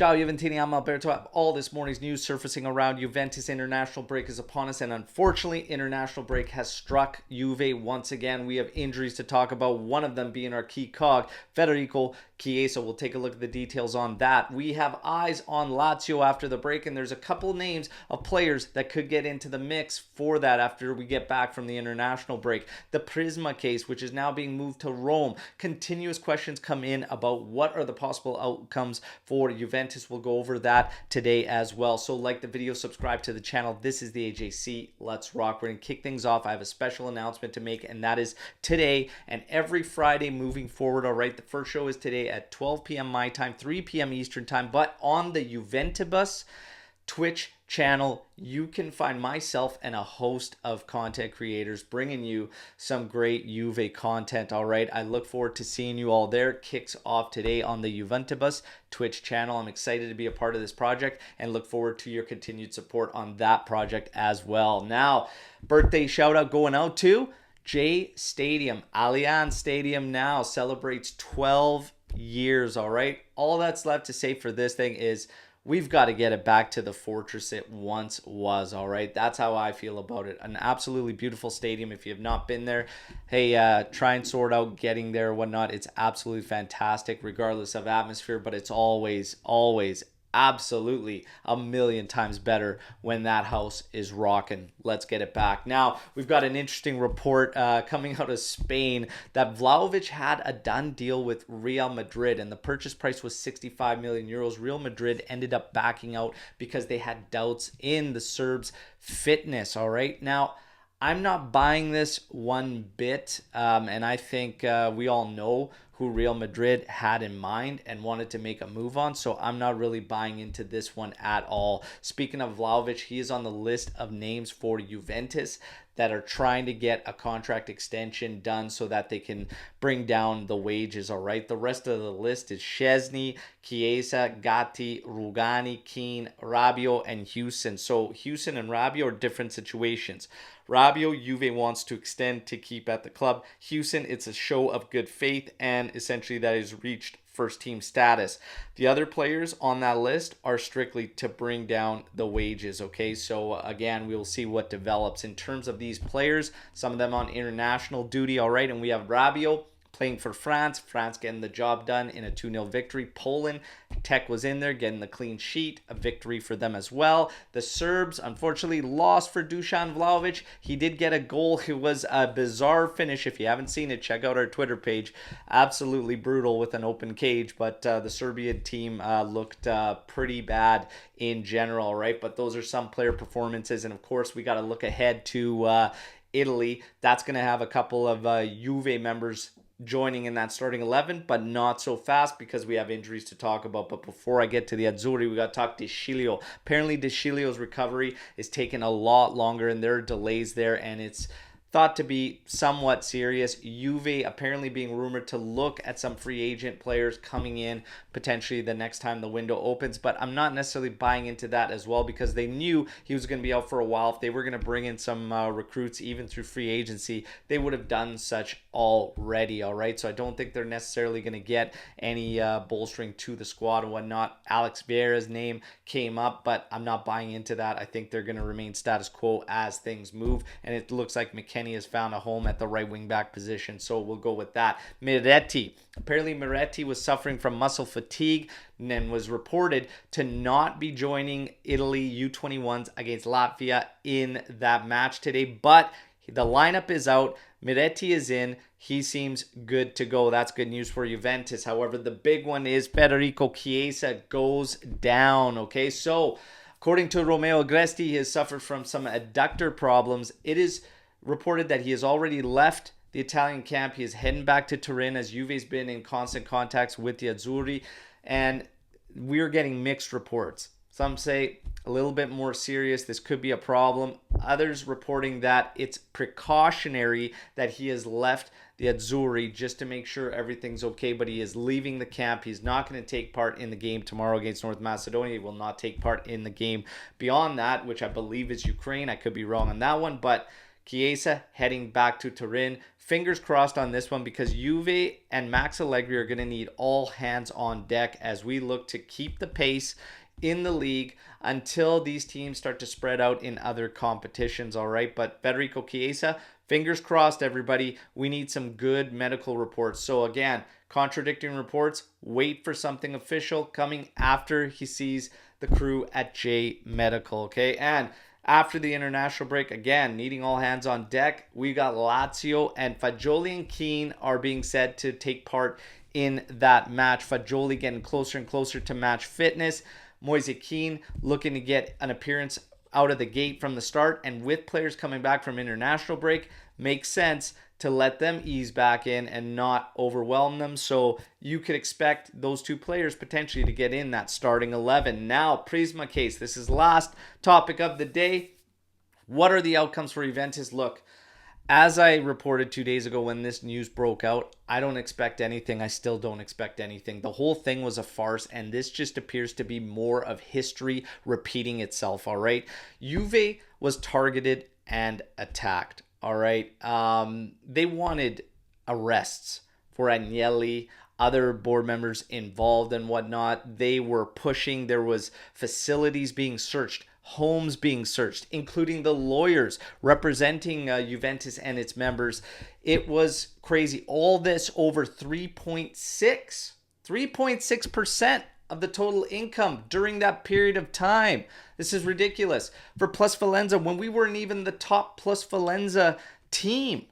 Ciao Juventini, I'm Alberto. I have all this morning's news surfacing around Juventus. International break is upon us, and unfortunately, international break has struck Juve once again. We have injuries to talk about, one of them being our key cog, Federico Chiesa. We'll take a look at the details on that. We have eyes on Lazio after the break, and there's a couple names of players that could get into the mix for that after we get back from the international break. The Prisma case, which is now being moved to Rome. Continuous questions come in about what are the possible outcomes for Juventus. We'll go over that today as well. So like the video, subscribe to the channel. This is the AJC. Let's rock. We're going to kick things off. I have a special announcement to make, and that is today and every Friday moving forward. All right, the first show is today at 12 p.m. my time, 3 p.m. Eastern time, but on the Juventus Twitch channel, you can find myself and a host of content creators bringing you some great Juve content. All right, I look forward to seeing you all there. Kicks off today on the Juventus Twitch channel. I'm excited to be a part of this project and look forward to your continued support on that project as well. Now, birthday shout out going out to J Stadium. Allianz Stadium now celebrates 12 years. All right, all that's left to say for this thing is we've got to get it back to the fortress it once was. All right, that's how I feel about it. An absolutely beautiful stadium. If you have not been there, hey, try and sort out getting there or whatnot. It's absolutely fantastic regardless of atmosphere, but it's always absolutely a million times better when that house is rocking. Let's get it back. Now, we've got an interesting report coming out of Spain that Vlahovic had a done deal with Real Madrid, and the purchase price was 65 million euros. Real Madrid ended up backing out because they had doubts in the Serb's fitness. All right, now I'm not buying this one bit, and I think we all know who Real Madrid had in mind and wanted to make a move on, so I'm not really buying into this one at all. Speaking of Vlahovic, he is on the list of names for Juventus that are trying to get a contract extension done so that they can bring down the wages, all right? The rest of the list is Szczesny, Chiesa, Gatti, Rugani, Kean, Rabiot, and Houston. So Houston and Rabiot are different situations. Rabiot, Juve wants to extend to keep at the club. Houston, it's a show of good faith, and essentially that has reached first team status. The other players on that list are strictly to bring down the wages, okay? So again, we will see what develops in terms of these players, some of them on international duty, all right? And we have Rabiot playing for France. France getting the job done in a 2-0 victory. Poland, Tech was in there getting the clean sheet. A victory for them as well. The Serbs, unfortunately, lost for Dusan Vlahovic. He did get a goal. It was a bizarre finish. If you haven't seen it, check out our Twitter page. Absolutely brutal with an open cage, but the Serbian team looked pretty bad in general, right? But those are some player performances, and of course, we got to look ahead to Italy. That's going to have a couple of Juve members joining in that starting 11, but not so fast because we have injuries to talk about. But before I get to the Azzurri, we got to talk to Sciglio. Apparently, Sciglio's recovery is taking a lot longer, and there are delays there, and it's thought to be somewhat serious. Juve apparently being rumored to look at some free agent players coming in potentially the next time the window opens, but I'm not necessarily buying into that as well because they knew he was going to be out for a while. If they were going to bring in some recruits even through free agency, they would have done such already, all right? So I don't think they're necessarily going to get any bolstering to the squad and whatnot. Alex Vieira's name came up, but I'm not buying into that. I think they're going to remain status quo as things move, and it looks like McKennie has found a home at the right wing back position, so we'll go with that. Miretti. Apparently Miretti was suffering from muscle fatigue and was reported to not be joining Italy U21s against Latvia in that match today, but the lineup is out. Miretti is in. He seems good to go. That's good news for Juventus. However, the big one is Federico Chiesa goes down, okay? So, according to Romeo Agresti, he has suffered from some adductor problems. It is reported that he has already left the Italian camp. He is heading back to Turin as Juve's been in constant contacts with the Azzurri, and we're getting mixed reports. Some say a little bit more serious, this could be a problem. Others reporting that it's precautionary that he has left the Azzurri just to make sure everything's okay, but he is leaving the camp. He's not going to take part in the game tomorrow against North Macedonia. He will not take part in the game beyond that, which I believe is Ukraine. I could be wrong on that one, but Chiesa heading back to Turin. Fingers crossed on this one because Juve and Max Allegri are going to need all hands on deck as we look to keep the pace in the league until these teams start to spread out in other competitions, all right? But Federico Chiesa, fingers crossed, everybody. We need some good medical reports. So again, contradicting reports, wait for something official coming after he sees the crew at J Medical, okay? And after the international break, again, needing all hands on deck, we got Lazio and Fagioli and Kean are being said to take part in that match. Fagioli getting closer and closer to match fitness. Moise Kean looking to get an appearance out of the gate from the start. And with players coming back from international break, makes sense to let them ease back in and not overwhelm them. So you could expect those two players potentially to get in that starting 11. Now, Prisma case. This is last topic of the day. What are the outcomes for Juventus? Look, as I reported 2 days ago when this news broke out, I don't expect anything. I still don't expect anything. The whole thing was a farce, and this just appears to be more of history repeating itself, all right? Juve was targeted and attacked, all right? They wanted arrests for Agnelli, other board members involved and whatnot. They were pushing. There was facilities being searched, homes being searched, including the lawyers representing Juventus and its members. It was crazy. All this over 3.6% of the total income during that period of time. This is ridiculous. For Plus Valenza, when we weren't even the top Plus Valenza team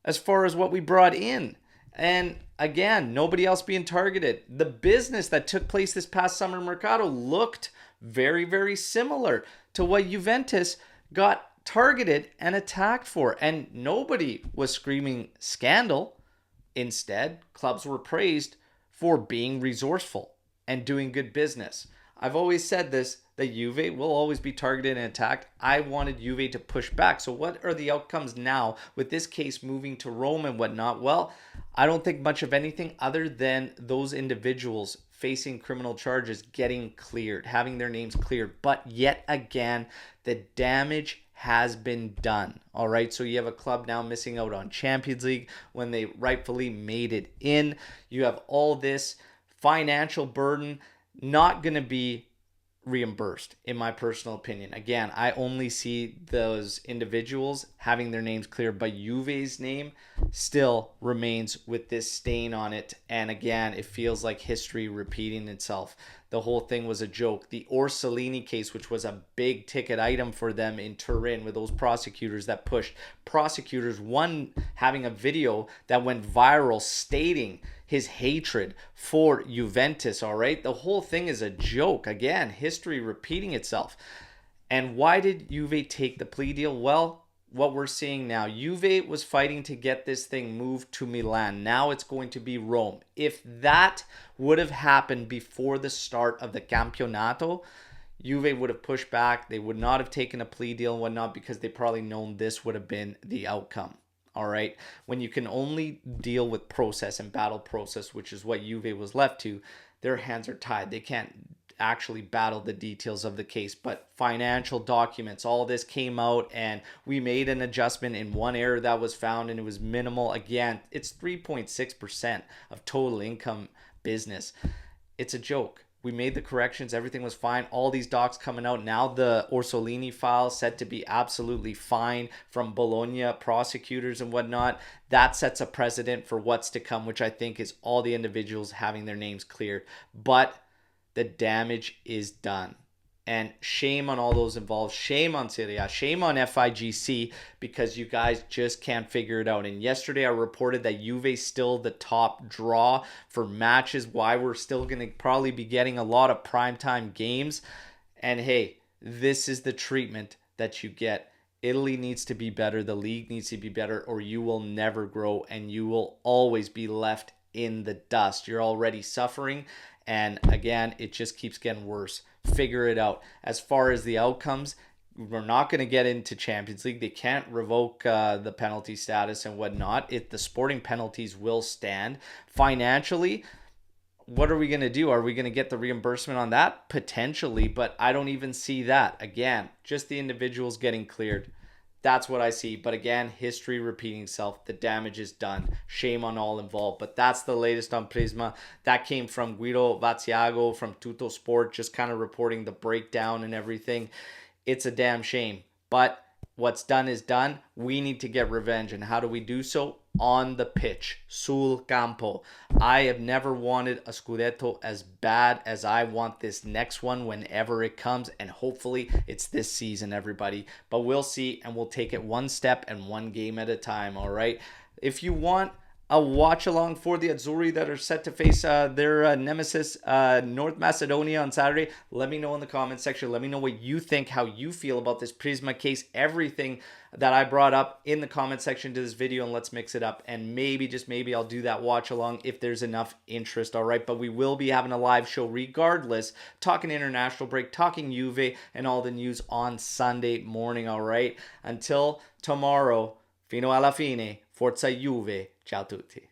as far as what we brought in. And again, nobody else being targeted. The business that took place this past summer mercado looked very, very similar to what Juventus got targeted and attacked for. And nobody was screaming scandal. Instead, clubs were praised for being resourceful and doing good business. I've always said this, that Juve will always be targeted and attacked. I wanted Juve to push back. So what are the outcomes now with this case moving to Rome and whatnot? Well, I don't think much of anything other than those individuals facing criminal charges getting cleared, having their names cleared. But yet again, the damage has been done. All right, so you have a club now missing out on Champions League when they rightfully made it in. You have all this financial burden not going to be reimbursed, in my personal opinion. Again, I only see those individuals having their names cleared, but Juve's name still remains with this stain on it. And again, it feels like history repeating itself. The whole thing was a joke. The Orsolini case, which was a big ticket item for them in Turin with those prosecutors that pushed. Prosecutors, one having a video that went viral stating his hatred for Juventus, all right? The whole thing is a joke. Again, history repeating itself. And why did Juve take the plea deal? Well, what we're seeing now, Juve was fighting to get this thing moved to Milan. Now it's going to be Rome. If that would have happened before the start of the Campionato, Juve would have pushed back. They would not have taken a plea deal and whatnot because they probably known this would have been the outcome. All right. When you can only deal with process and battle process, which is what Juve was left to, their hands are tied. They can't actually battle the details of the case. But financial documents, all this came out and we made an adjustment in one error that was found and it was minimal. Again, it's 3.6% of total income business. It's a joke. We made the corrections. Everything was fine. All these docs coming out. Now the Orsolini file said to be absolutely fine from Bologna prosecutors and whatnot. That sets a precedent for what's to come, which I think is all the individuals having their names cleared. But the damage is done. And shame on all those involved. Shame on Serie A. Shame on FIGC because you guys just can't figure it out. And yesterday I reported that Juve's still the top draw for matches. Why we're still going to probably be getting a lot of primetime games. And hey, this is the treatment that you get. Italy needs to be better. The league needs to be better or you will never grow and you will always be left in the dust. You're already suffering. And again, it just keeps getting worse. Figure it out. As far as the outcomes, we're not going to get into Champions League. They can't revoke the penalty status and whatnot. The sporting penalties will stand. Financially, what are we going to do? Are we going to get the reimbursement on that? Potentially, but I don't even see that. Again, just the individuals getting cleared. That's what I see. But again, history repeating itself. The damage is done. Shame on all involved. But that's the latest on Prisma. That came from Guido Vaziago from Tutto Sport, just kind of reporting the breakdown and everything. It's a damn shame. But what's done is done. We need to get revenge. And how do we do so? On the pitch, sul campo. I have never wanted a Scudetto as bad as I want this next one whenever it comes, and hopefully it's this season, everybody. But we'll see, and we'll take it one step and one game at a time, all right? If you want a watch along for the Azzurri that are set to face their nemesis, North Macedonia, on Saturday, let me know in the comment section. Let me know what you think, how you feel about this Prisma case, everything that I brought up in the comment section to this video, and let's mix it up. And maybe, just maybe, I'll do that watch along if there's enough interest, all right? But we will be having a live show regardless, talking international break, talking Juve, and all the news on Sunday morning, all right? Until tomorrow, fino alla fine, forza Juve. Ciao a tutti.